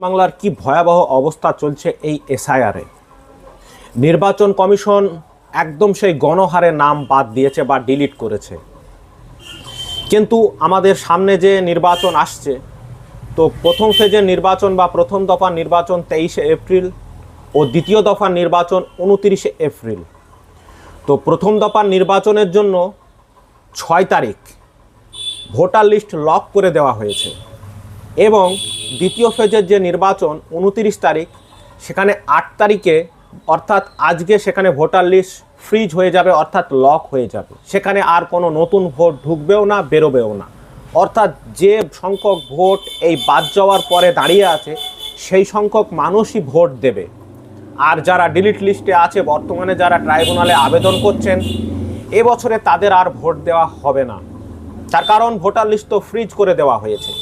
বাংলার কি ভয়াবহ অবস্থা চলছে এই এসআইআরে। নির্বাচন কমিশন একদম সেই গণহারে নাম বাদ দিয়েছে বা ডিলিট করেছে। কিন্তু আমাদের সামনে যে নির্বাচন আসছে, তো প্রথম ফেজের নির্বাচন বা প্রথম দফার নির্বাচন 23শে এপ্রিল ও দ্বিতীয় দফার নির্বাচন 29শে এপ্রিল। তো প্রথম দফার নির্বাচনের জন্য 6 তারিখ ভোটার লিস্ট লক করে দেওয়া হয়েছে এবং দ্বিতীয় ফেজের যে নির্বাচন 29 তারিখ, সেখানে 8 তারিখে অর্থাৎ আজকে সেখানে ভোটার লিস্ট ফ্রিজ হয়ে যাবে, অর্থাৎ লক হয়ে যাবে। সেখানে আর কোনো নতুন ভোট ঢুকবেও না, বেরোবেও না। অর্থাৎ যে সংখ্যক ভোট এই বাদ যাওয়ার পরে দাঁড়িয়ে আছে, সেই সংখ্যক মানুষই ভোট দেবে। আর যারা ডিলিট লিস্টে আছে, বর্তমানে যারা ট্রাইব্যুনালে আবেদন করছেন, এবছরে তাদের আর ভোট দেওয়া হবে না। তার কারণ ভোটার লিস্ট তো ফ্রিজ করে দেওয়া হয়েছে।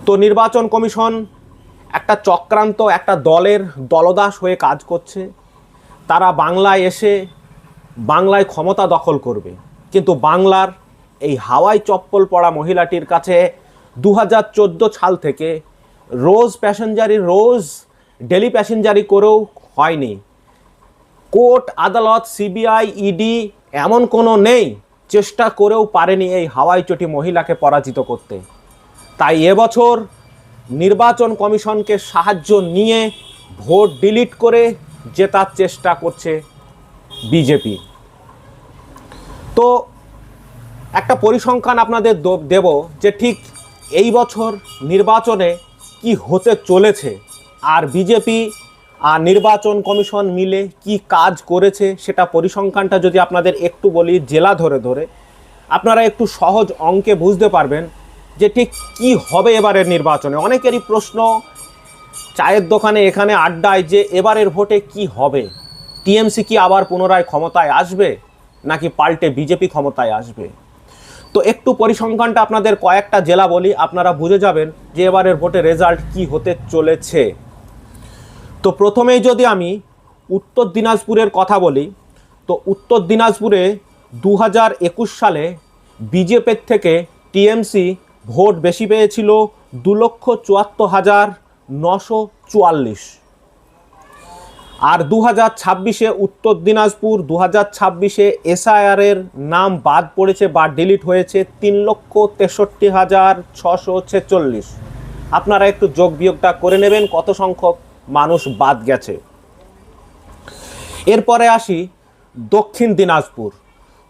তো নির্বাচন কমিশন একটা চক্রান্ত, একটা দলের দলদাস হয়ে কাজ করছে। তারা বাংলায় এসে বাংলায় ক্ষমতা দখল করবে, কিন্তু বাংলার এই হাওয়াই চপ্পল পড়া মহিলাটির কাছে 2014 সাল থেকে রোজ ডেলি প্যাসেঞ্জারি করেও হয়নি। কোর্ট আদালত, সিবিআই, ইডি এমন কোনো নেই, চেষ্টা করেও পারেনি এই হাওয়াই চটি মহিলাকে পরাজিত করতে। তাই এবছর নির্বাচন কমিশনকে সাহায্য নিয়ে ভোট ডিলিট করে জেতার চেষ্টা করছে বিজেপি। তো একটা পরিসংখ্যান আপনাদের দেব যে ঠিক এই বছর নির্বাচনে কি হতে চলেছে, আর বিজেপি আর নির্বাচন কমিশন মিলে কি কাজ করেছে, সেটা পরিসংখ্যানটা যদি আপনাদের একটু বলি জেলা ধরে ধরে, আপনারা একটু সহজ অঙ্কে বুঝতে পারবেন যে ঠিক কি হবে এবারের নির্বাচনে। অনেকেরই প্রশ্ন চায়ের দোকানে, এখানে আড্ডায়, যে এবারের ভোটে কি হবে। টিএমসি কি আবার পুনরায় ক্ষমতায় আসবে, নাকি পাল্টে বিজেপি ক্ষমতায় আসবে? তো একটু পরিসংখ্যানটা আপনাদের কয়েকটা জেলা বলি, আপনারা বুঝে যাবেন যে এবারের ভোটে রেজাল্ট কি হতে চলেছে। তো প্রথমেই যদি আমি উত্তর দিনাজপুরের কথা বলি, তো উত্তর দিনাজপুরে 2021 সালে বিজেপির থেকে টিএমসি ভোট বেশি পেয়েছিল 2,74,944। আর 2026-এ উত্তর দিনাজপুর 2026-এ এসআইআরের নাম বাদ পড়েছে বা ডিলিট হয়েছে 3,63,646। আপনারা একটু যোগ বিয়োগটা করে নেবেন কত সংখ্যক মানুষ বাদ গেছে। এরপরে আসি দক্ষিণ দিনাজপুর।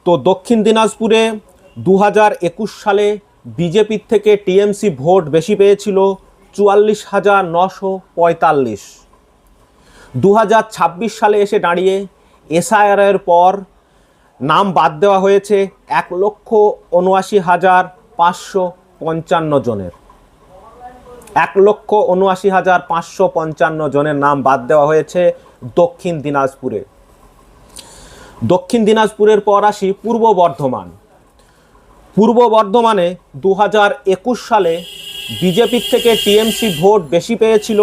তো দক্ষিণ দিনাজপুরে 2021 সালে বিজেপির থেকে টিএমসি ভোট বেশি পেয়েছিল 44,945। 2026 সালে এসে দাঁড়িয়ে এসআইআরের পর নাম বাদ দেওয়া হয়েছে 1,79,555 জনের। 1,79,555 জনের নাম বাদ দেওয়া হয়েছে দক্ষিণ দিনাজপুরে। দক্ষিণ দিনাজপুরের পর আসি পূর্ব বর্ধমান। পূর্ব বর্ধমানে 2021 সালে বিজেপির থেকে টিএমসি ভোট বেশি পেয়েছিল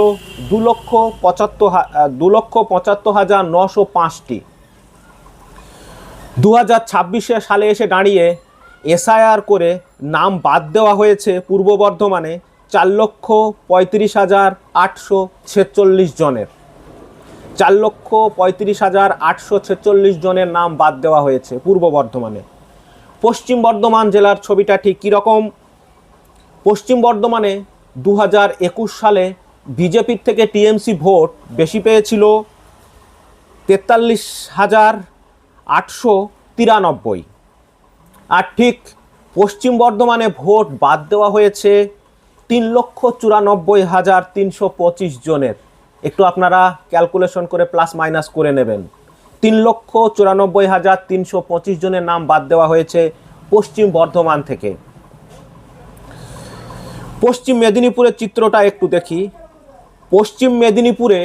2,75,905টি। 2026 সালে এসে দাঁড়িয়ে এসআইআর করে নাম বাদ দেওয়া হয়েছে পূর্ব বর্ধমানে 4,35,846 জনের। 4,35,846 জনের নাম বাদ দেওয়া হয়েছে পূর্ব বর্ধমানে। পশ্চিম বর্ধমান জেলার ছবিটা ঠিক কীরকম? পশ্চিম বর্ধমানে 2021 সালে বিজেপির থেকে টিএমসি ভোট বেশি পেয়েছিল 43,893। আর ঠিক পশ্চিম বর্ধমানে ভোট বাদ দেওয়া হয়েছে 3,94,325 জনের। একটু আপনারা ক্যালকুলেশন করে প্লাস মাইনাস করে নেবেন। 3,94,325 জনের নাম বাদ দেওয়া হয়েছে পশ্চিম বর্ধমান থেকে। পশ্চিম মেদিনীপুরের চিত্রটা একটু দেখি। পশ্চিম মেদিনীপুরে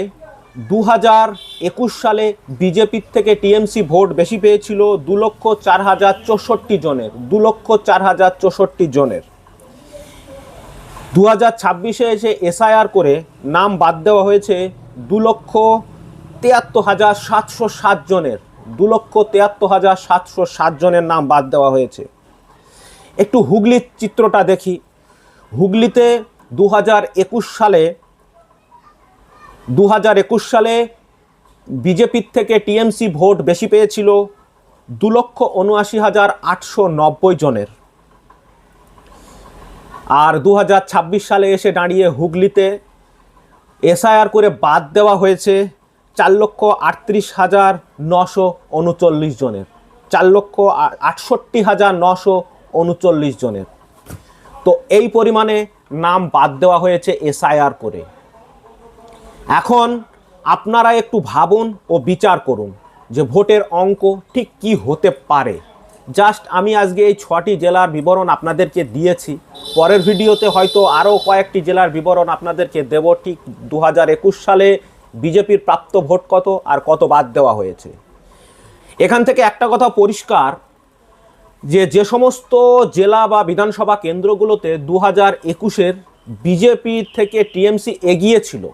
2021 সালে বিজেপির থেকে টিএমসি ভোট বেশি পেয়েছিল 2,04,064 জনের। 2,04,064 জনের। 2026-এ এসে এসআইআর করে নাম বাদ দেওয়া হয়েছে 2,73,707 জনের। 2,73,707 জনের নাম বাদ দেওয়া হয়েছে। একটু হুগলির চিত্রটা দেখি। হুগলিতে 2021 সালে 2021 সালে বিজেপির থেকে টিএমসি ভোট বেশি পেয়েছিল 2,79,890 জনের, আর 2026 সালে এসে দাঁড়িয়ে হুগলিতে এসআইআর করে বাদ দেওয়া হয়েছে 4,38,939 জনের, 4,68,939 জনের। তো এই পরিমাণে নাম বাদ দেওয়া হয়েছে এসআইআর করে। এখন আপনারা একটু ভাবুন ও বিচার করুন যে ভোটের অঙ্ক ঠিক কি হতে পারে। জাস্ট আমি আজকে এই 6টি জেলার বিবরণ আপনাদেরকে দিয়েছি, পরের ভিডিওতে হয়তো আরও কয়েকটি জেলার বিবরণ আপনাদেরকে দেব, ঠিক 2021 সালে বিজেপির প্রাপ্ত ভোট কত আর কত বাদ দেওয়া হয়েছে। এখান থেকে একটা কথা পরিষ্কার যে সমস্ত জেলা বা বিধানসভা কেন্দ্রগুলোতে 2021-এর বিজেপি থেকে টিএমসি এগিয়ে ছিল,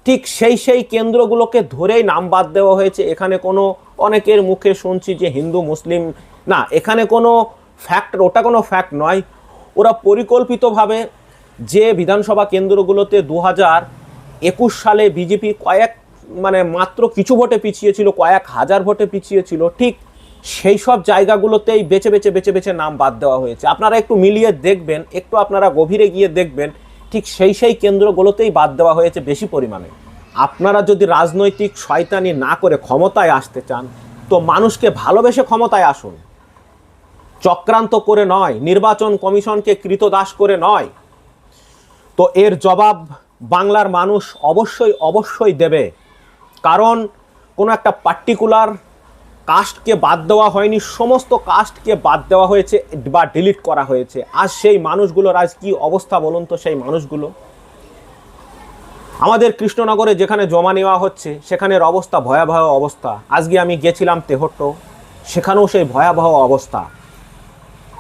ঠিক সেই কেন্দ্রগুলোকে ধরেই নাম বাদ দেওয়া হয়েছে। এখানে কোনো অনেকের মুখে শুনছি যে হিন্দু মুসলিম, না, এখানে কোনো ফ্যাক্ট, ওটা কোনো ফ্যাক্ট নয়। ওরা পরিকল্পিতভাবে যে বিধানসভা কেন্দ্রগুলোতে 2021 সালে বিজেপি মাত্র কিছু ভোটে পিছিয়ে ছিল, কয়েক হাজার ভোটে পিছিয়ে ছিল, ঠিক সেই সব জায়গাগুলোতেই বেছে বেছে নাম বাদ দেওয়া হয়েছে। আপনারা একটু মিলিয়ে দেখবেন, একটু আপনারা গভীরে গিয়ে দেখবেন, ঠিক সেই কেন্দ্রগুলোতেই বাদ দেওয়া হয়েছে বেশি পরিমাণে। আপনারা যদি রাজনৈতিক শয়তানি না করে ক্ষমতায় আসতে চান, তো মানুষকে ভালোবেসে ক্ষমতায় আসুন, চক্রান্ত করে নয়, নির্বাচন কমিশনকে কৃতদাস করে নয়। তো এর জবাব বাংলার মানুষ অবশ্যই দেবে, কারণ কোনো একটা পার্টিকুলার কাস্টকে বাদ দেওয়া হয়নি, সমস্ত কাস্টকে বাদ দেওয়া হয়েছে বা ডিলিট করা হয়েছে। আর সেই মানুষগুলোর আজ কি অবস্থা বলুন তো? সেই মানুষগুলো আমাদের কৃষ্ণনগরে যেখানে জমা নেওয়া হচ্ছে সেখানের অবস্থা ভয়াবহ অবস্থা। আজকে আমি গেছিলাম তেহট্ট, সেখানেও সেই ভয়াবহ অবস্থা।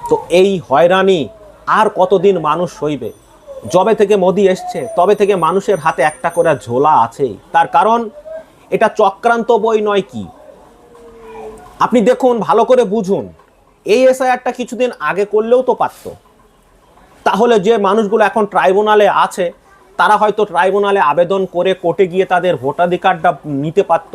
তো এই হয়রানি আর কতদিন মানুষ সইবে? যবে থেকে মোদি এসছে তবে থেকে মানুষের হাতে একটা করে ঝোলা আছেই। তার কারণ এটা চক্রান্ত বই নয় কি? আপনি দেখুন, ভালো করে বুঝুন, এই এসআইআরটা কিছুদিন আগে করলেও তো পারত। তাহলে যে মানুষগুলো এখন ট্রাইব্যুনালে আছে তারা হয়তো ট্রাইব্যুনালে আবেদন করে কোর্টে গিয়ে তাদের ভোটাধিকারটা নিতে পারত।